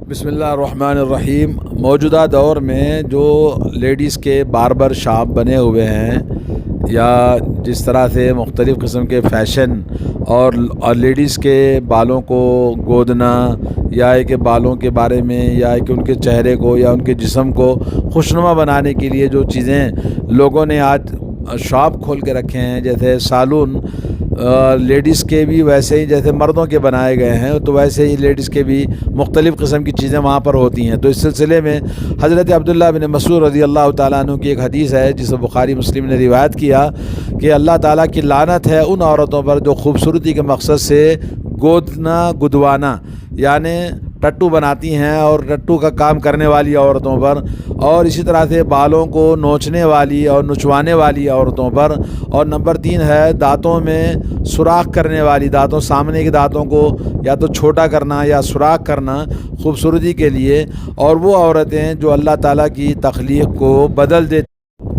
بسم اللہ الرحمن الرحیم۔ موجودہ دور میں جو لیڈیز کے باربر شاپ بنے ہوئے ہیں یا جس طرح سے مختلف قسم کے فیشن اور لیڈیز کے بالوں کو گودنا یا کہ بالوں کے بارے میں یا کہ ان کے چہرے کو یا ان کے جسم کو خوشنما بنانے کے لیے جو چیزیں لوگوں نے آج شاپ کھول کے رکھے ہیں، جیسے سالون لیڈیز کے بھی ویسے ہی جیسے مردوں کے بنائے گئے ہیں، تو ویسے ہی لیڈیز کے بھی مختلف قسم کی چیزیں وہاں پر ہوتی ہیں۔ تو اس سلسلے میں حضرت عبداللہ بن مسعود رضی اللہ تعالیٰ عنہ کی ایک حدیث ہے جسے بخاری مسلم نے روایت کیا کہ اللہ تعالیٰ کی لعنت ہے ان عورتوں پر جو خوبصورتی کے مقصد سے گدوانا یعنی ٹٹو بناتی ہیں اور ٹٹو کا کام کرنے والی عورتوں پر، اور اسی طرح سے بالوں کو نوچنے والی اور نچوانے والی عورتوں پر، اور نمبر 3 ہے دانتوں میں سوراخ کرنے والی، دانتوں سامنے کے دانتوں کو یا تو چھوٹا کرنا یا سوراخ کرنا خوبصورتی کے لیے، اور وہ عورتیں جو اللہ تعالیٰ کی تخلیق کو بدل دیتی۔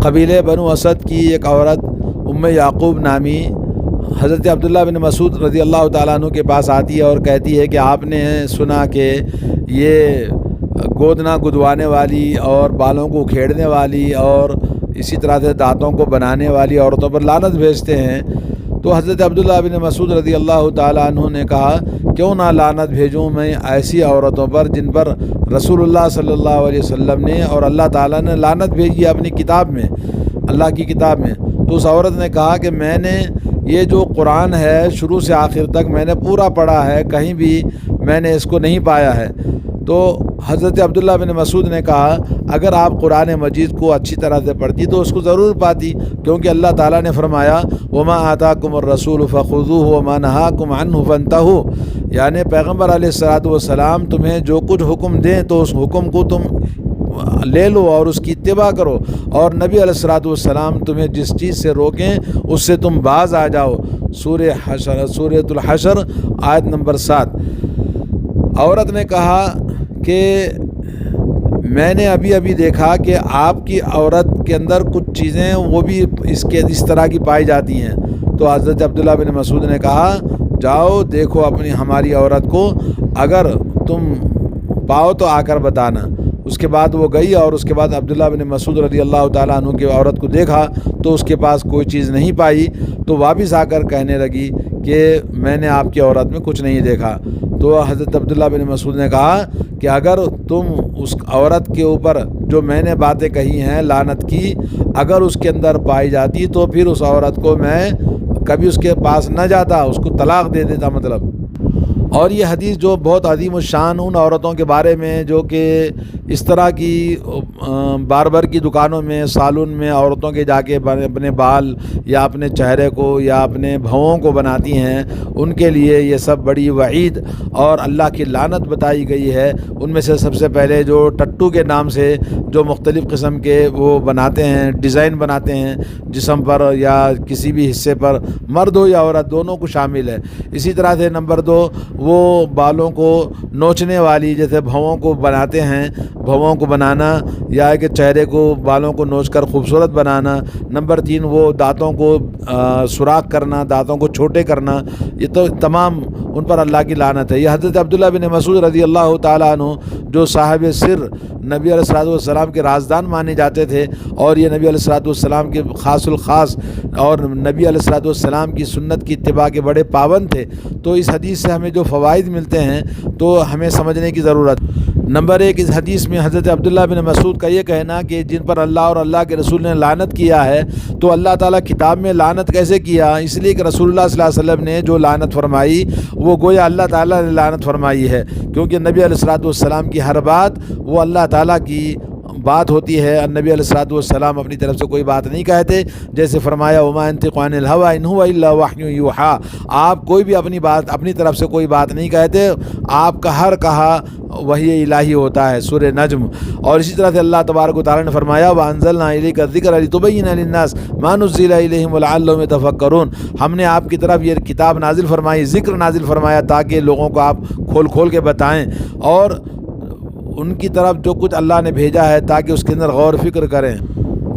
قبیلے بنو اسد کی ایک عورت ام یعقوب نامی حضرت عبداللہ بن مسعود رضی اللہ تعالیٰ عنہ کے پاس آتی ہے اور کہتی ہے کہ آپ نے سنا کہ یہ گدوانے والی اور بالوں کو کھیڑنے والی اور اسی طرح سے دانتوں کو بنانے والی عورتوں پر لعنت بھیجتے ہیں۔ تو حضرت عبداللہ بن مسعود رضی اللہ تعالیٰ عنہ نے کہا کیوں نہ لعنت بھیجوں میں ایسی عورتوں پر جن پر رسول اللہ صلی اللہ علیہ وسلم نے اور اللہ تعالیٰ نے لعنت بھیجی اپنی کتاب میں، اللہ کی کتاب میں۔ تو اس عورت نے کہا کہ میں نے یہ جو قرآن ہے شروع سے آخر تک میں نے پورا پڑھا ہے، کہیں بھی میں نے اس کو نہیں پایا ہے۔ تو حضرت عبداللہ بن مسعود نے کہا اگر آپ قرآن مجید کو اچھی طرح سے پڑھتی تو اس کو ضرور پاتی، کیونکہ اللہ تعالیٰ نے فرمایا وَمَا آتَاكُمُ الرَّسُولُ فَخُذُوهُ وَمَا نَهَاكُمْ عَنْهُ فَانْتَهُوا، یعنی پیغمبر علیہ الصلوٰۃ والسلام تمہیں جو کچھ حکم دیں تو اس حکم کو تم لے لو اور اس کی اتباع کرو، اور نبی علیہ الصلوٰۃ والسلام تمہیں جس چیز سے روکیں اس سے تم باز آ جاؤ۔ سورۃ الحشر آیت نمبر 7۔ عورت نے کہا کہ میں نے ابھی دیکھا کہ آپ کی عورت کے اندر کچھ چیزیں وہ بھی اس طرح کی پائی جاتی ہیں۔ تو حضرت عبداللہ بن مسعود نے کہا جاؤ دیکھو ہماری عورت کو، اگر تم پاؤ تو آ کر بتانا۔ اس کے بعد وہ گئی اور اس کے بعد عبداللہ بن مسعود رضی اللہ تعالیٰ عنہ کی عورت کو دیکھا تو اس کے پاس کوئی چیز نہیں پائی، تو واپس آ کر کہنے لگی کہ میں نے آپ کی عورت میں کچھ نہیں دیکھا۔ تو حضرت عبداللہ بن مسعود نے کہا کہ اگر تم اس عورت کے اوپر جو میں نے باتیں کہی ہیں لعنت کی اگر اس کے اندر پائی جاتی تو پھر اس عورت کو میں کبھی اس کے پاس نہ جاتا، اس کو طلاق دے دیتا مطلب۔ اور یہ حدیث جو بہت عظیم الشان ان عورتوں کے بارے میں جو کہ اس طرح کی باربر کی دکانوں میں سالون میں عورتوں کے جا کے اپنے بال یا اپنے چہرے کو یا اپنے بھووں کو بناتی ہیں، ان کے لیے یہ سب بڑی وعید اور اللہ کی لعنت بتائی گئی ہے۔ ان میں سے سب سے پہلے جو ٹٹو کے نام سے جو مختلف قسم کے وہ بناتے ہیں، ڈیزائن بناتے ہیں جسم پر یا کسی بھی حصے پر، مرد ہو یا عورت دونوں کو شامل ہے۔ اسی طرح سے نمبر 2 وہ بالوں کو نوچنے والی، جیسے بھووں کو بناتے ہیں، بھووں کو بنانا یا کہ چہرے کو بالوں کو نوچ کر خوبصورت بنانا۔ نمبر 3 وہ دانتوں کو سوراخ کرنا، دانتوں کو چھوٹے کرنا، یہ تو تمام ان پر اللہ کی لعنت ہے۔ یہ حضرت عبداللہ بن مسعود رضی اللہ تعالیٰ عنہ جو صاحب سر نبی علیہ الصلوٰۃ والسلام کے رازدان مانے جاتے تھے اور یہ نبی علیہ الصلوٰۃ والسلام کے خاص الخاص اور نبی علیہ الصلوٰۃ والسلام کی سنت کی اتباع کے بڑے پابند تھے، تو اس حدیث سے ہمیں جو فوائد ملتے ہیں تو ہمیں سمجھنے کی ضرورت۔ نمبر 1 اس حدیث میں حضرت عبداللہ بن مسعود کا یہ کہنا کہ جن پر اللہ اور اللہ کے رسول نے لعنت کیا ہے، تو اللہ تعالیٰ کتاب میں لعنت کیسے کیا؟ اس لیے کہ رسول اللہ صلی اللہ علیہ وسلم نے جو لعنت فرمائی وہ گویا اللہ تعالیٰ نے لعنت فرمائی ہے، کیونکہ نبی علیہ الصلوٰۃ والسلام کی ہر بات وہ اللہ تعالیٰ کی بات ہوتی ہے۔ نبی علیہ الصلوٰۃ والسلام اپنی طرف سے کوئی بات نہیں کہتے، جیسے فرمایا وما ينطق عن الهوى ان هو الا وحی یوحى، آپ کوئی بھی اپنی بات اپنی طرف سے کوئی بات نہیں کہتے، آپ کا ہر کہا وحی الہی ہوتا ہے، سورہ نجم۔ اور اسی طرح سے اللہ تبارک و تعالیٰ نے فرمایا وانزلنا الیک الذکر لتبین للناس ما نزل الیہم ولعلہم یتفکرون، ہم نے آپ کی طرف یہ کتاب نازل فرمائی، ذکر نازل فرمایا تاکہ لوگوں کو آپ کھول کے بتائیں اور ان کی طرف جو کچھ اللہ نے بھیجا ہے تاکہ اس کے اندر غور فکر کریں۔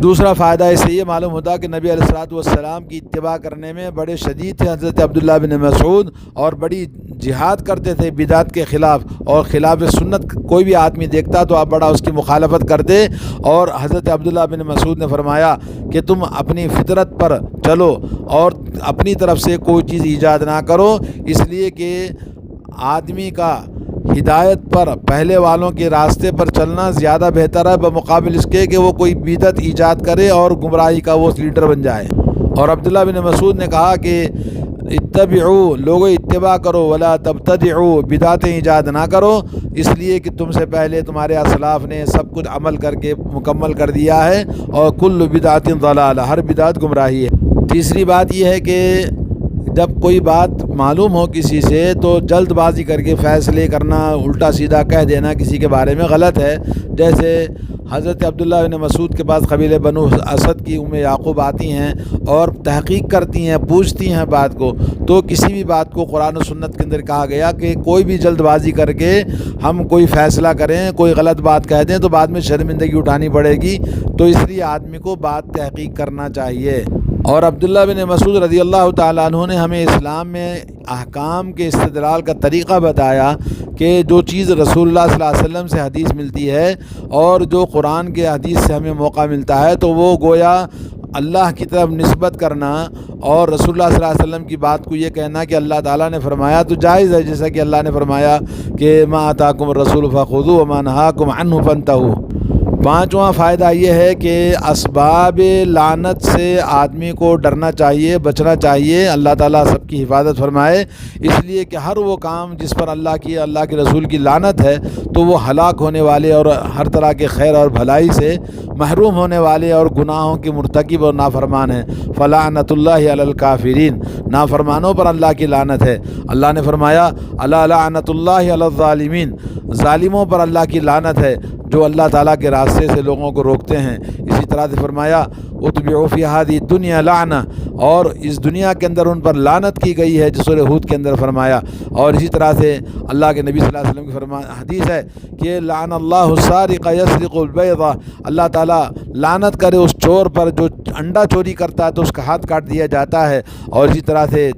دوسرا فائدہ اس سے یہ معلوم ہوتا کہ نبی علیہ الصلوۃ والسلام کی اتباع کرنے میں بڑے شدید تھے حضرت عبداللہ بن مسعود، اور بڑی جہاد کرتے تھے بدعت کے خلاف، اور خلاف سنت کوئی بھی آدمی دیکھتا تو آپ بڑا اس کی مخالفت کرتے۔ اور حضرت عبداللہ بن مسعود نے فرمایا کہ تم اپنی فطرت پر چلو اور اپنی طرف سے کوئی چیز ایجاد نہ کرو، اس لیے کہ آدمی کا ہدایت پر پہلے والوں کے راستے پر چلنا زیادہ بہتر ہے بمقابل اس کے کہ وہ کوئی بدعت ایجاد کرے اور گمراہی کا وہ لیڈر بن جائے۔ اور عبداللہ بن مسعود نے کہا کہ اتبعوا، لوگوں اتباع کرو، ولا تبتدعوا، بدعتیں ایجاد نہ کرو، اس لیے کہ تم سے پہلے تمہارے اسلاف نے سب کچھ عمل کر کے مکمل کر دیا ہے، اور کل بدعت ضلالہ، ہر بدعت گمراہی ہے۔ تیسری بات یہ ہے کہ جب کوئی بات معلوم ہو کسی سے تو جلد بازی کر کے فیصلے کرنا، الٹا سیدھا کہہ دینا کسی کے بارے میں غلط ہے۔ جیسے حضرت عبداللہ بن مسعود کے پاس قبیلہ بنو اسد کی یعقوب آتی ہیں اور تحقیق کرتی ہیں، پوچھتی ہیں بات کو، تو کسی بھی بات کو قرآن و سنت کے اندر کہا گیا کہ کوئی بھی جلد بازی کر کے ہم کوئی فیصلہ کریں، کوئی غلط بات کہہ دیں تو بعد میں شرمندگی اٹھانی پڑے گی، تو اس لیے آدمی کو بات تحقیق کرنا چاہیے۔ اور عبداللہ بن مسعود رضی اللہ تعالیٰ عنہ نے ہمیں اسلام میں احکام کے استدلال کا طریقہ بتایا کہ جو چیز رسول اللہ صلی اللہ علیہ وسلم سے حدیث ملتی ہے اور جو قرآن کے حدیث سے ہمیں موقع ملتا ہے تو وہ گویا اللہ کی طرف نسبت کرنا اور رسول اللہ صلی اللہ علیہ وسلم کی بات کو یہ کہنا کہ اللہ تعالیٰ نے فرمایا تو جائز ہے، جیسا کہ اللہ نے فرمایا کہ ما آتاکم الرسول فخذوہ وما نہاکم عنہ فانتہوا۔ پانچواں فائدہ یہ ہے کہ اسباب لعنت سے آدمی کو ڈرنا چاہیے، بچنا چاہیے، اللہ تعالیٰ سب کی حفاظت فرمائے، اس لیے کہ ہر وہ کام جس پر اللہ کے رسول کی لعنت ہے تو وہ ہلاک ہونے والے اور ہر طرح کے خیر اور بھلائی سے محروم ہونے والے اور گناہوں کے مرتکب اور نافرمان ہیں۔ فلعنت اللہ علی الکافرین، نافرمانوں پر اللہ کی لعنت ہے۔ اللہ نے فرمایا الا لعنت اللہ علی الظالمین، ظالموں پر اللہ کی لعنت ہے جو اللہ تعالیٰ کے راستے سے لوگوں کو روکتے ہیں۔ اسی طرح سے فرمایا اتبعوا فی ہذہ الدنیا لعنہ، اور اس دنیا کے اندر ان پر لعنت کی گئی ہے جو سورہ ہود کے اندر فرمایا۔ اور اسی طرح سے اللہ کے نبی صلی اللہ علیہ وسلم کی حدیث ہے کہ لعن اللہ السارق یسرق البیضہ، اللہ تعالیٰ لعنت کرے اس چور پر جو انڈا چوری کرتا ہے تو اس کا ہاتھ کاٹ دیا جاتا ہے، اور اسی طرح سے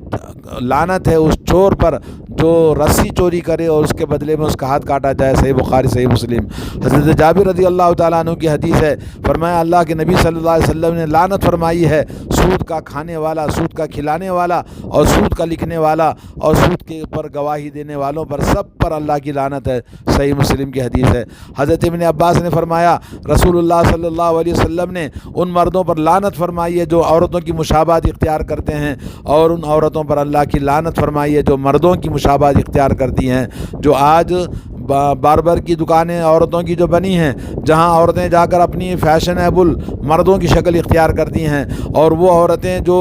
لعنت ہے اس چور پر جو رسی چوری کرے اور اس کے بدلے میں اس کا ہاتھ کاٹا جائے۔ صحیح بخاری صحیح مسلم۔ حضرت جابر رضی اللہ تعالیٰ عنہ کی حدیث ہے، فرمایا اللہ کے نبی صلی اللہ علیہ وسلم نے لعنت فرمائی ہے سود کا کھانے والا، سود کا کھلانے والا، اور سود کا لکھنے والا، اور سود کے اوپر گواہی دینے والوں پر، سب پر اللہ کی لعنت ہے۔ صحیح مسلم کی حدیث ہے۔ حضرت ابن عباس نے فرمایا رسول اللہ صلی اللہ علیہ وسلم نے ان مردوں پر لعنت فرمائی ہے جو عورتوں کی مشابہت اختیار کرتے ہیں، اور ان عورتوں پر اللہ کی لعنت فرمائی ہے جو مردوں کی مشابہت اختیار کرتی ہیں۔ جو آج باربر کی دکانیں عورتوں کی جو بنی ہیں، جہاں عورتیں جا کر اپنی فیشنیبل مردوں کی شکل اختیار کرتی ہیں، اور وہ عورتیں جو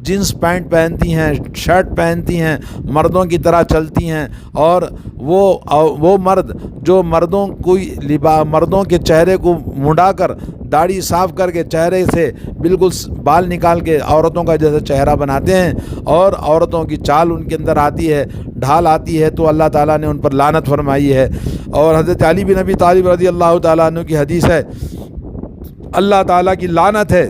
جینس پینٹ پہنتی ہیں، شرٹ پہنتی ہیں، مردوں کی طرح چلتی ہیں، اور وہ مرد جو مردوں کے چہرے کو منڈا کر، داڑھی صاف کر کے چہرے سے بالکل بال نکال کے عورتوں کا جیسا چہرہ بناتے ہیں، اور عورتوں کی چال ان کے اندر آتی ہے، ڈھال آتی ہے، تو اللہ تعالیٰ نے ان پر لعنت فرمائی ہے۔ اور حضرت علی بن ابی طالب رضی اللہ تعالیٰ عنہ کی حدیث ہے اللہ تعالیٰ کی لعنت ہے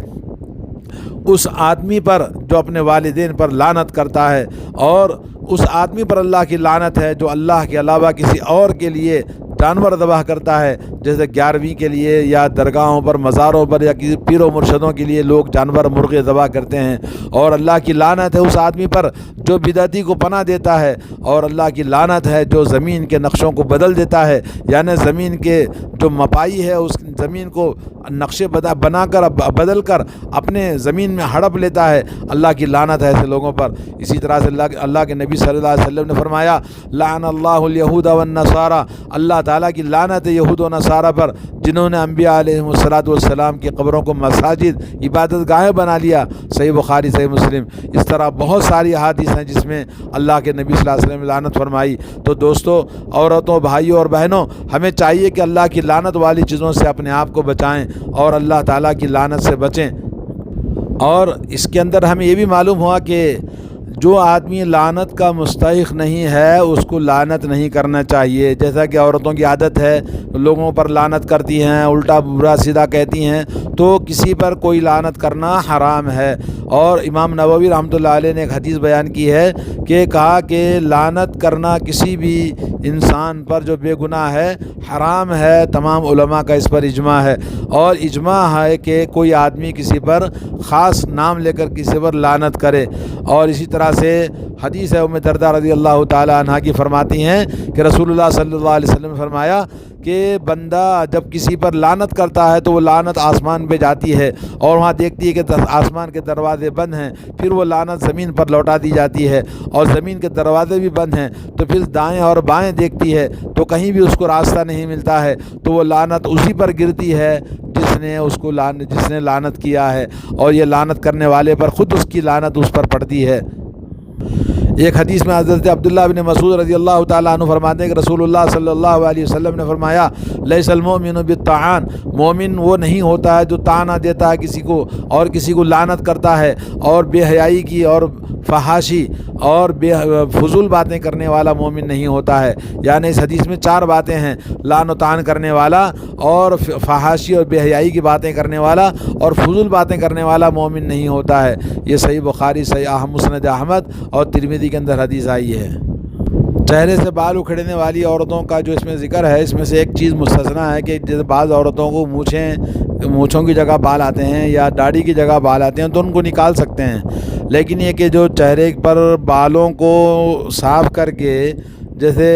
اس آدمی پر جو اپنے والدین پر لعنت کرتا ہے، اور اس آدمی پر اللہ کی لعنت ہے جو اللہ کے علاوہ کسی اور کے لیے جانور ذبح کرتا ہے، جیسے 11ویں کے لیے یا درگاہوں پر، مزاروں پر، یا کسی پیر و مرشدوں کے لیے لوگ جانور مرغے ذبح کرتے ہیں۔ اور اللہ کی لعنت ہے اس آدمی پر جو بدعتی کو پناہ دیتا ہے، اور اللہ کی لعنت ہے جو زمین کے نقشوں کو بدل دیتا ہے، یعنی زمین کے جو مپائی ہے اس زمین کو نقشے بنا کر بدل کر اپنے زمین میں ہڑپ لیتا ہے، اللہ کی لعنت ہے ایسے لوگوں پر۔ اسی طرح سے اللہ کے نبی صلی اللہ علیہ وسلم نے فرمایا لعن اللہ الیہود والنصارى، اللہ تعالیٰ کی لعنت ہے یہود و نصارہ پر جنہوں نے انبیاء علیہ السلام کی قبروں کو مساجد، عبادت گاہیں بنا لیا۔ صحیح بخاری صحیح مسلم۔ اس طرح بہت ساری احادیث ہیں جس میں اللہ کے نبی صلی اللہ علیہ وسلم نے لعنت فرمائی۔ تو دوستو، عورتوں، بھائیوں اور بہنوں، ہمیں چاہیے کہ اللہ کی لعنت والی چیزوں سے اپنے آپ کو بچائیں اور اللہ تعالیٰ کی لعنت سے بچیں۔ اور اس کے اندر ہمیں یہ بھی معلوم ہوا کہ جو آدمی لعنت کا مستحق نہیں ہے اس کو لعنت نہیں کرنا چاہیے. جیسا کہ عورتوں کی عادت ہے لوگوں پر لعنت کرتی ہیں, الٹا برا سیدھا کہتی ہیں, تو کسی پر کوئی لعنت کرنا حرام ہے. اور امام نووی رحمۃ اللہ علیہ نے ایک حدیث بیان کی ہے کہ کہا کہ لعنت کرنا کسی بھی انسان پر جو بے گناہ ہے حرام ہے. تمام علماء کا اس پر اجماع ہے, اور اجماع ہے کہ کوئی آدمی کسی پر خاص نام لے کر کسی پر لعنت کرے. اور اسی طرح سے حدیث ہے ام درداء رضی اللہ تعالی عنہا کی فرماتی ہیں کہ رسول اللہ صلی اللہ علیہ وسلم نے فرمایا کہ بندہ جب کسی پر لعنت کرتا ہے تو وہ لعنت آسمان پہ جاتی ہے اور وہاں دیکھتی ہے کہ آسمان کے دروازے بند ہیں, پھر وہ لعنت زمین پر لوٹا دی جاتی ہے اور زمین کے دروازے بھی بند ہیں, تو پھر دائیں اور بائیں دیکھتی ہے تو کہیں بھی اس کو راستہ نہیں ملتا ہے, تو وہ لعنت اسی پر گرتی ہے جس نے لعنت کیا ہے, اور یہ لعنت کرنے والے پر خود اس کی لعنت اس پر پڑتی ہے. ایک حدیث میں حضرت عبداللہ بن مسعود رضی اللہ تعالیٰ عنہ فرماتے ہیں کہ رسول اللہ صلی اللہ علیہ وسلم نے فرمایا لیس المؤمن بالطعان, مومن وہ نہیں ہوتا ہے جو طعنہ دیتا ہے کسی کو اور کسی کو لعنت کرتا ہے اور بے حیائی کی اور فحاشی اور فضول باتیں کرنے والا مومن نہیں ہوتا ہے. یعنی اس حدیث میں 4 باتیں ہیں, لعن و طعن کرنے والا اور فحاشی اور بے حیائی کی باتیں کرنے والا اور فضول باتیں کرنے والا مومن نہیں ہوتا ہے. یہ صحیح بخاری, صحیح مسند احمد اور ترمذی کے اندر حدیث آئی ہے. چہرے سے بال اکھڑنے والی عورتوں کا جو اس میں ذکر ہے, اس میں سے ایک چیز مستثنا ہے کہ جیسے بعض عورتوں کو مونچھوں کی جگہ بال آتے ہیں یا داڑھی کی جگہ بال آتے ہیں تو ان کو نکال سکتے ہیں, لیکن یہ کہ جو چہرے پر بالوں کو صاف کر کے جیسے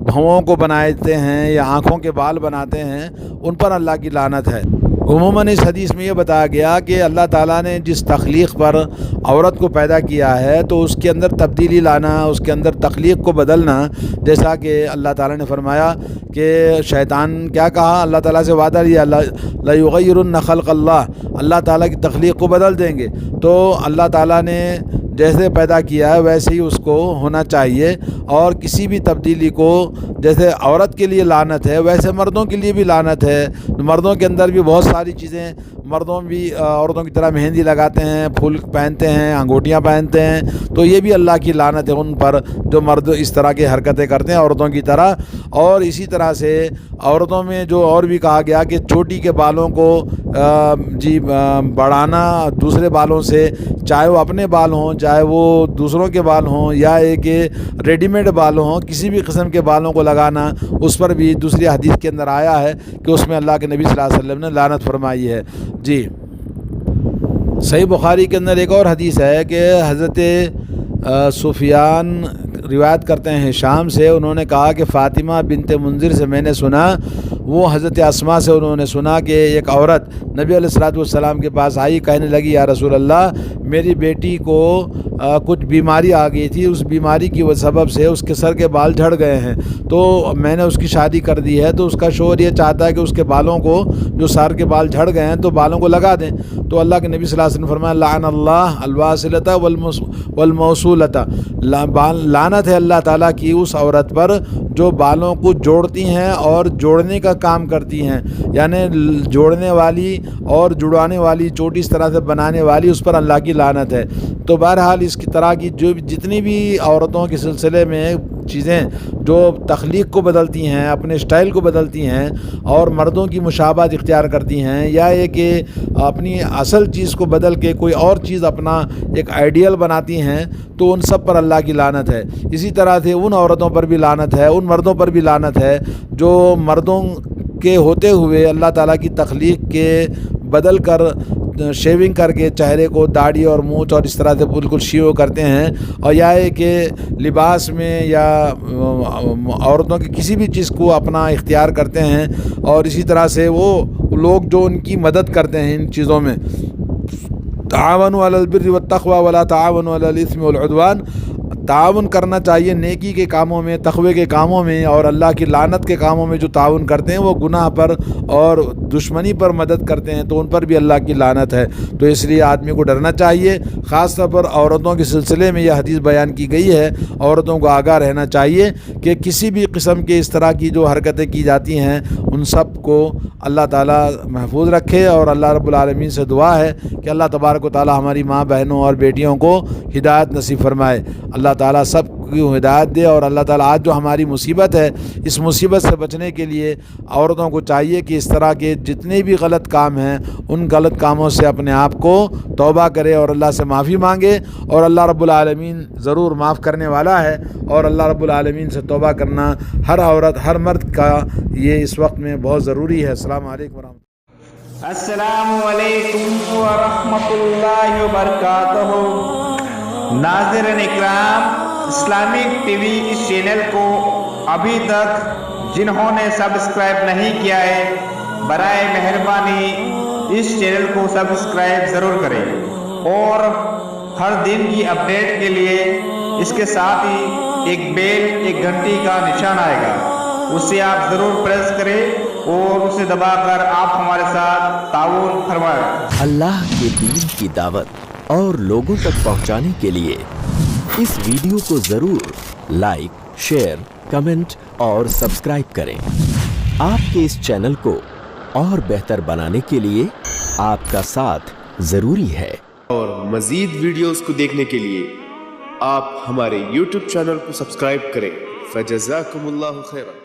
بھووں کو بناتے ہیں یا آنکھوں کے بال بناتے ہیں ان پر اللہ کی لعنت ہے. عموماً اس حدیث میں یہ بتایا گیا کہ اللہ تعالیٰ نے جس تخلیق پر عورت کو پیدا کیا ہے تو اس کے اندر تبدیلی لانا, اس کے اندر تخلیق کو بدلنا, جیسا کہ اللہ تعالیٰ نے فرمایا کہ شیطان کیا کہا, اللہ تعالیٰ سے وعدہ لیا لَيُغَيِّرُنَّ خَلْقَ اللَّهِ, اللہ تعالیٰ کی تخلیق کو بدل دیں گے. تو اللہ تعالیٰ نے جیسے پیدا کیا ہے ویسے ہی اس کو ہونا چاہیے, اور کسی بھی تبدیلی کو جیسے عورت کے لیے لعنت ہے ویسے مردوں کے لیے بھی لعنت ہے. مردوں کے اندر بھی بہت ساری چیزیں, مردوں بھی عورتوں کی طرح مہندی لگاتے ہیں, پھول پہنتے ہیں, انگوٹیاں پہنتے ہیں, تو یہ بھی اللہ کی لعنت ہے ان پر جو مرد اس طرح کی حرکتیں کرتے ہیں عورتوں کی طرح. اور اسی طرح سے عورتوں میں جو اور بھی کہا گیا کہ چوٹی کے بالوں کو بڑھانا دوسرے بالوں سے, چاہے وہ اپنے بال ہوں چاہے وہ دوسروں کے بال ہوں یا ایک ریڈی میڈ بال ہوں, کسی بھی قسم کے بالوں کو لگانا, اس پر بھی دوسری حدیث کے اندر آیا ہے کہ اس میں اللہ کے نبی صلی اللہ علیہ وسلم نے لعنت فرمائی ہے. جی صحیح بخاری کے اندر ایک اور حدیث ہے کہ حضرت سفیان روایت کرتے ہیں شام سے, انہوں نے کہا کہ فاطمہ بنت منذر سے میں نے سنا, وہ حضرت اسماء سے انہوں نے سنا کہ ایک عورت نبی علیہ الصلوۃ والسلام کے پاس آئی, کہنے لگی یا رسول اللہ میری بیٹی کو کچھ بیماری آ گئی تھی, اس بیماری کی سبب سے اس کے سر کے بال جھڑ گئے ہیں, تو میں نے اس کی شادی کر دی ہے, تو اس کا شوہر یہ چاہتا ہے کہ اس کے بالوں کو جو سر کے بال جھڑ گئے ہیں تو بالوں کو لگا دیں. تو اللہ کے نبی صلی اللہ علیہ وسلم فرمایا لعن اللہ الواصلۃ والموصولۃ, لعنت ہے اللہ تعالیٰ کی اس عورت پر جو بالوں کو جوڑتی ہیں اور جوڑنے کا کام کرتی ہیں, یعنی جوڑنے والی اور جڑوانے والی, چوٹی اس طرح سے بنانے والی, اس پر اللہ کی لعنت ہے. تو بہرحال اس کی طرح کی جو جتنی بھی عورتوں کے سلسلے میں چیزیں جو تخلیق کو بدلتی ہیں, اپنے اسٹائل کو بدلتی ہیں اور مردوں کی مشابہت اختیار کرتی ہیں, یا یہ کہ اپنی اصل چیز کو بدل کے کوئی اور چیز اپنا ایک آئیڈیل بناتی ہیں, تو ان سب پر اللہ کی لعنت ہے. اسی طرح سے ان عورتوں پر بھی لعنت ہے, ان مردوں پر بھی لعنت ہے جو مردوں کے ہوتے ہوئے اللہ تعالیٰ کی تخلیق کے بدل کر شیونگ کر کے چہرے کو داڑھی اور مونچھ اور اس طرح سے بالکل شیو کرتے ہیں, اور یا ہے کہ لباس میں یا عورتوں کی کسی بھی چیز کو اپنا اختیار کرتے ہیں, اور اسی طرح سے وہ لوگ جو ان کی مدد کرتے ہیں ان چیزوں میں, تعاونوا علی البر والتقوی ولا تعاونوا علی الاثم والعدوان, تعاون کرنا چاہیے نیکی کے کاموں میں، تقوی کے کاموں میں، اور اللہ کی لعنت کے کاموں میں جو تعاون کرتے ہیں وہ گناہ پر اور دشمنی پر مدد کرتے ہیں تو ان پر بھی اللہ کی لعنت ہے۔ تو اس لیے آدمی کو ڈرنا چاہیے، خاص طور پر عورتوں کے سلسلے میں یہ حدیث بیان کی گئی ہے، عورتوں کو آگاہ رہنا چاہیے کہ کسی بھی قسم کے اس طرح کی جو حرکتیں کی جاتی ہیں ان سب کو اللہ تعالیٰ محفوظ رکھے، اور اللہ رب العالمین سے دعا ہے کہ اللہ تبارک و تعالیٰ ہماری ماں بہنوں اور بیٹیوں کو ہدایت نصیب فرمائے، اللہ تعالیٰ سب کو ہدایت دے، اور اللہ تعالیٰ آج جو ہماری مصیبت ہے اس مصیبت سے بچنے کے لیے عورتوں کو چاہیے کہ اس طرح کے جتنے بھی غلط کام ہیں ان غلط کاموں سے اپنے آپ کو توبہ کرے اور اللہ سے معافی مانگے، اور اللہ رب العالمین ضرور معاف کرنے والا ہے، اور اللہ رب العالمین سے توبہ کرنا ہر عورت ہر مرد کا یہ اس وقت میں بہت ضروری ہے۔ السلام علیکم ورحمۃ اللہ۔ السلام علیکم ورحمۃ اللہ وبرکاتہ۔ ناظرین اکرام، اسلامک ٹی وی اس چینل کو ابھی تک جنہوں نے سبسکرائب نہیں کیا ہے برائے مہربانی اس چینل کو سبسکرائب ضرور کریں، اور ہر دن کی اپڈیٹ کے لیے اس کے ساتھ ہی ایک بیل ایک گھنٹی کا نشان آئے گا، اسے آپ ضرور پریس کریں اور اسے دبا کر آپ ہمارے ساتھ تعاون فرمائیں۔ اللہ کے دین کی دعوت اور لوگوں تک پہنچانے کے لیے اس ویڈیو کو ضرور لائک، شیئر، کمنٹ اور سبسکرائب کریں۔ آپ کے اس چینل کو اور بہتر بنانے کے لیے آپ کا ساتھ ضروری ہے۔ اور مزید ویڈیوز کو دیکھنے کے لیے آپ ہمارے YouTube چینل کو سبسکرائب کریں۔ فجزاکم اللہ خیرا۔